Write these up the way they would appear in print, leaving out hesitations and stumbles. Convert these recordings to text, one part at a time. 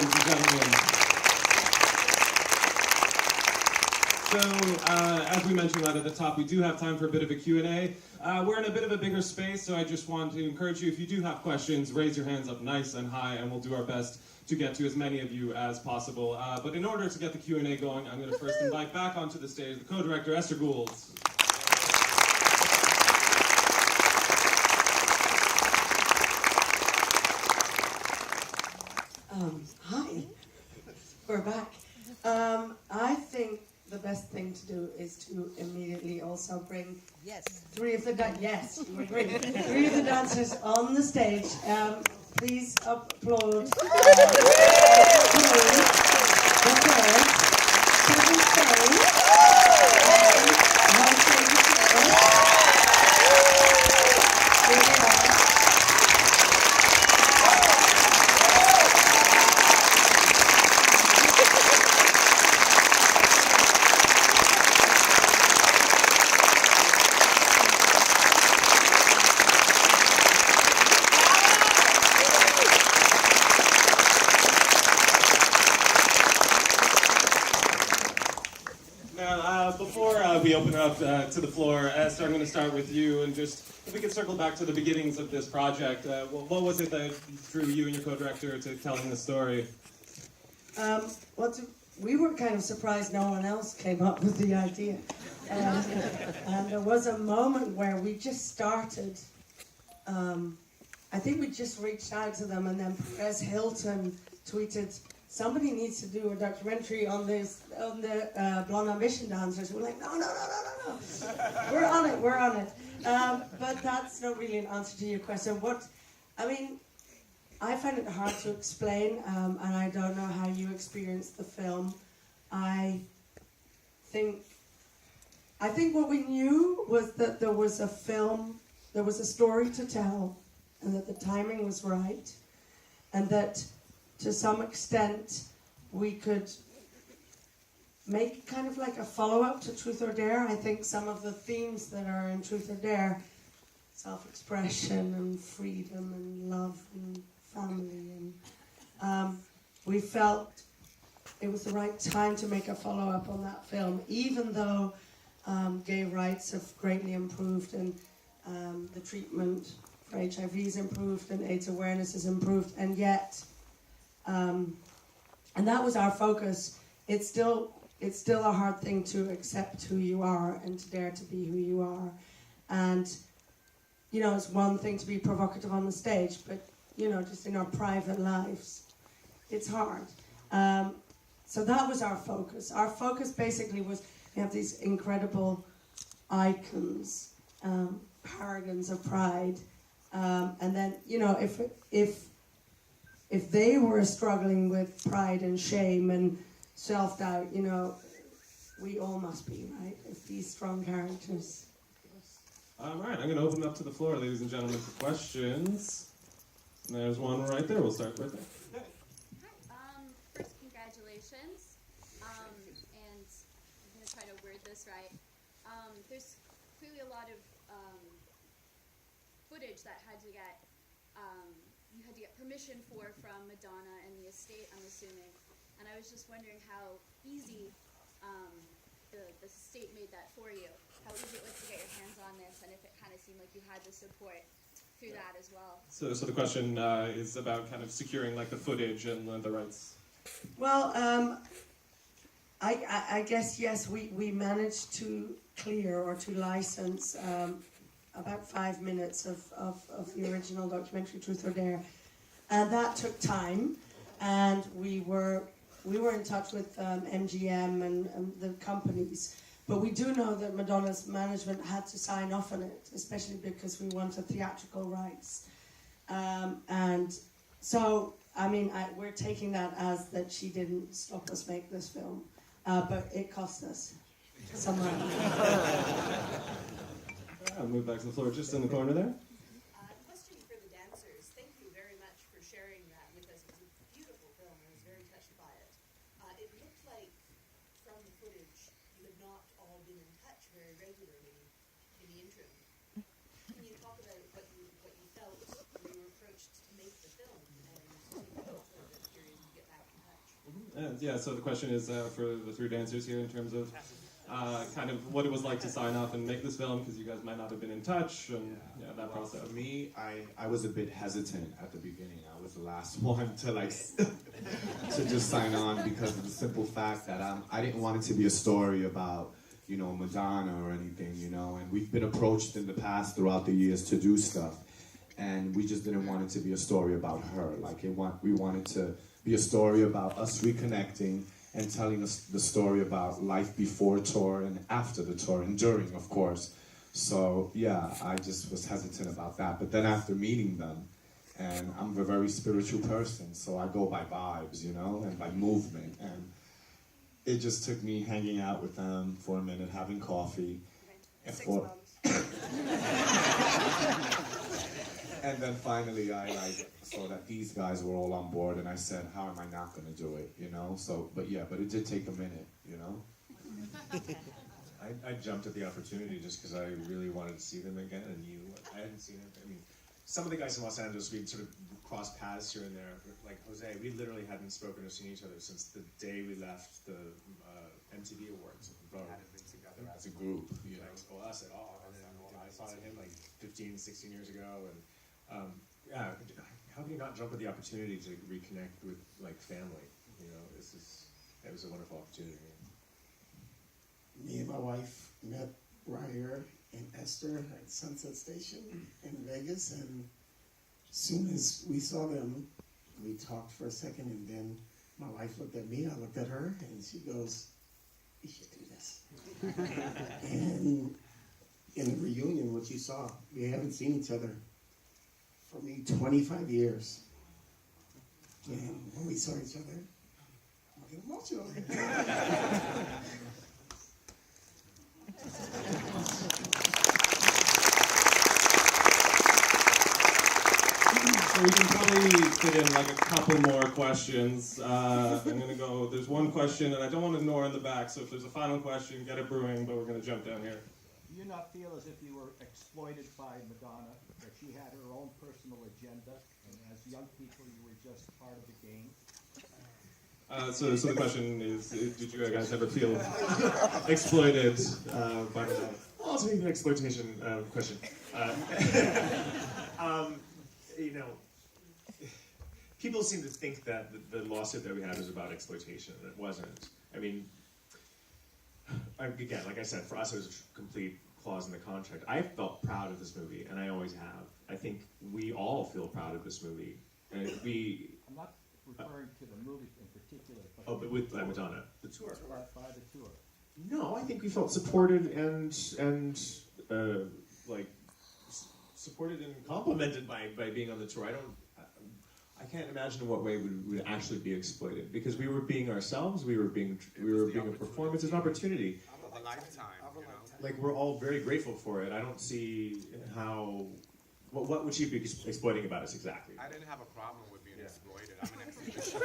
ladies and gentlemen. So, as we mentioned right at the top, we do have time for a bit of a Q&A. We're in a bit of a bigger space, so I just want to encourage you, if you do have questions, raise your hands up nice and high, and we'll do our best to get to as many of you as possible. But in order to get the Q&A going, I'm going to first invite back onto the stage the co-director, Esther Gould. Hi, we're back. I think the best thing to do is to immediately also bring three of the dancers on the stage. Please applaud. Before we open it up to the floor, Esther, I'm going to start with you, and just if we could circle back to the beginnings of this project, what was it that drew you and your co-director to telling the story? We were kind of surprised no one else came up with the idea. And there was a moment where we just started, I think we just reached out to them, and then Perez Hilton tweeted, somebody needs to do a documentary on the Blonde Ambition dancers. We're like, no. We're on it. But that's not really an answer to your question. I find it hard to explain, and I don't know how you experienced the film. I think what we knew was that there was a story to tell, and that the timing was right, and that to some extent we could make kind of like a follow-up to Truth or Dare. I think some of the themes that are in Truth or Dare, self-expression and freedom and love and family, and we felt it was the right time to make a follow-up on that film, even though gay rights have greatly improved, and the treatment for HIV has improved, and AIDS awareness has improved, and yet and that was our focus. It's still a hard thing to accept who you are and to dare to be who you are. And, it's one thing to be provocative on the stage, but, just in our private lives, it's hard. So that was our focus. Our focus basically was, we have these incredible icons, paragons of pride. And then, if they were struggling with pride and shame and self-doubt, we all must be, right? If these strong characters. All right, I'm going to open it up to the floor, ladies and gentlemen, for questions. And there's one right there. We'll start right there. First, congratulations. And I'm going to try to word this right. There's clearly a lot of footage that you had to get permission from Madonna and the estate, I'm assuming. And I was just wondering how easy the estate made that for you. How easy it was to get your hands on this, and if it kind of seemed like you had the support through that as well. So the question is about kind of securing like the footage and the rights. Well, I guess, yes, we managed to clear or to license about 5 minutes of the original documentary Truth or Dare, and that took time. And we were in touch with MGM and the companies, but we do know that Madonna's management had to sign off on it, especially because we wanted theatrical rights. And so, we're taking that as that she didn't stop us make this film, but it cost us some money. I'll move back to the floor, just in the corner there. Question for the dancers. Thank you very much for sharing that with us. It was a beautiful film. I was very touched by it. It looked like, from the footage, you had not all been in touch very regularly in the interim. Can you talk about what you felt when you were approached to make the film, and the period you get back in Yeah, so the question is for the three dancers here in terms of kind of what it was like to sign up and make this film, because you guys might not have been in touch, and that process. For me, I was a bit hesitant at the beginning. I was the last one to like to just sign on because of the simple fact that I didn't want it to be a story about, you know, Madonna or anything, you know. And we've been approached in the past throughout the years to do stuff, and we just didn't want it to be a story about her. Like we wanted to be a story about us reconnecting and telling us the story about life before tour and after the tour and during, of course. So yeah, I just was hesitant about that. But then after meeting them, and I'm a very spiritual person, so I go by vibes, you know, and by movement. And it just took me hanging out with them for a minute, having coffee. And 6 months. And then finally I saw that these guys were all on board, and I said, how am I not gonna do it, you know? So, but it did take a minute, you know? I jumped at the opportunity just because I really wanted to see them again, and I hadn't seen them. I mean, some of the guys in Los Angeles, we'd sort of crossed paths here and there. Like Jose, we literally hadn't spoken or seen each other since the day we left the MTV Awards. We hadn't been together as a group, you know, well, us at all. And then I saw him like 15, 16 years ago, and yeah, how can you not jump at the opportunity to reconnect with like family? You know, it was a wonderful opportunity. Me and my wife met Ryer and Esther at Sunset Station in Vegas, and as soon as we saw them, we talked for a second, and then my wife looked at me, I looked at her, and she goes, "We should do this." And in the reunion, what you saw, we haven't seen each other for me 25 years. And when we saw each other, I get emotional. So we can probably fit in like a couple more questions. I'm gonna go, there's one question, and I don't want to ignore in the back, so if there's a final question, get it brewing, but we're gonna jump down here. Do you not feel as if you were exploited by Madonna, that she had her own personal agenda, and as young people you were just part of the game? So the question is, did you guys ever feel exploited by Madonna? Also, maybe an exploitation question. You know, people seem to think that the lawsuit that we had was about exploitation, and it wasn't. I mean, again, like I said, for us it was a complete clause in the contract. I felt proud of this movie, and I always have. I think we all feel proud of this movie. And I'm not referring to the movie in particular, but with Madonna, the tour. by the tour. No, I think we felt supported and like supported and complimented by being on the tour. I can't imagine in what way we would actually be exploited, because we were being ourselves. We were being a performance. It's an opportunity. Of a lifetime, you know? Like, we're all very grateful for it. I don't see how. What would she be exploiting about us exactly? I didn't have a problem with being exploited. I'm an exhibition.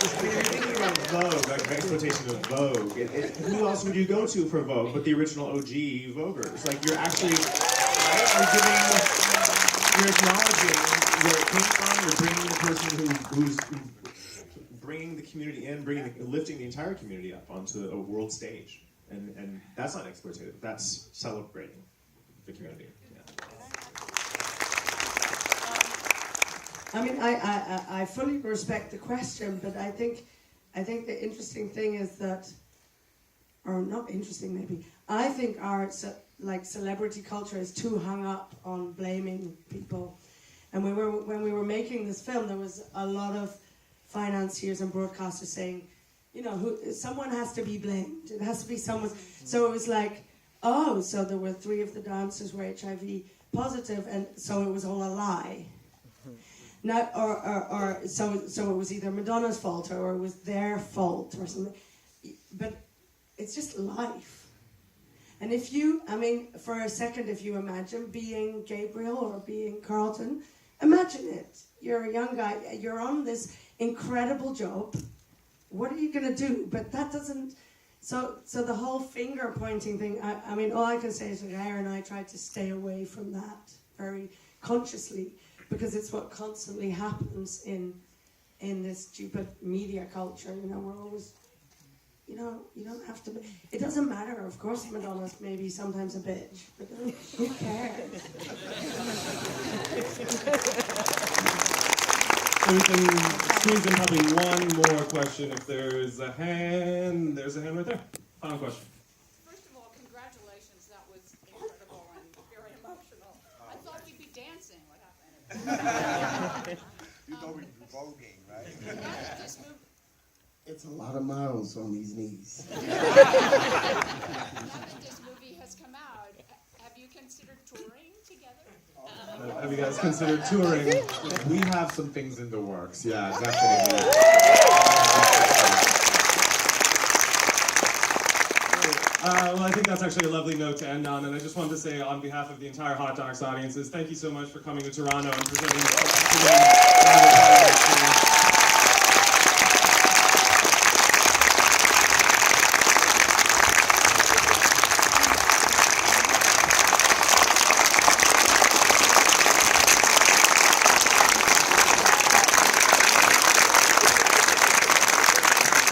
If you're thinking about Vogue, like the exploitation of Vogue, who else would you go to for Vogue but the original OG Voguers? Like, you're actually, you're acknowledging where it came from. You're bringing the person who's bringing the community in, lifting the entire community up onto a world stage, and that's not exploitative. That's celebrating the community. I mean, I fully respect the question, but I think the interesting thing is that, or not interesting maybe, I think our celebrity culture is too hung up on blaming people. And when we were making this film, there was a lot of financiers and broadcasters saying, you know, someone has to be blamed. It has to be someone. So it was like, oh, so there were 3 of the dancers were HIV positive, and so it was all a lie. Now, so it was either Madonna's fault or it was their fault or something. But it's just life. And for a second, if you imagine being Gabriel or being Carlton, imagine it. You're a young guy, you're on this incredible job. What are you going to do? But that doesn't, So the whole finger pointing thing, I mean, all I can say is that Aaron and I tried to stay away from that very consciously, because it's what constantly happens in this stupid media culture. You know, we're always, you know, you don't have to be, it doesn't matter. Of course, Madonna's maybe sometimes a bitch, but who cares? So we can squeeze in probably one more question if there's a hand. There's a hand right there. Final question. First of all, congratulations. That was incredible and very emotional. I thought you'd be dancing. What happened? You thought we'd be voguing, right? Now that this movie, It's a lot of miles on these knees. now that this movie has come out, have you considered touring together? Have you guys considered touring? We have some things in the works. Yeah, definitely. Well, I think that's actually a lovely note to end on, and I just wanted to say on behalf of the entire Hot Docs audiences, thank you so much for coming to Toronto and presenting.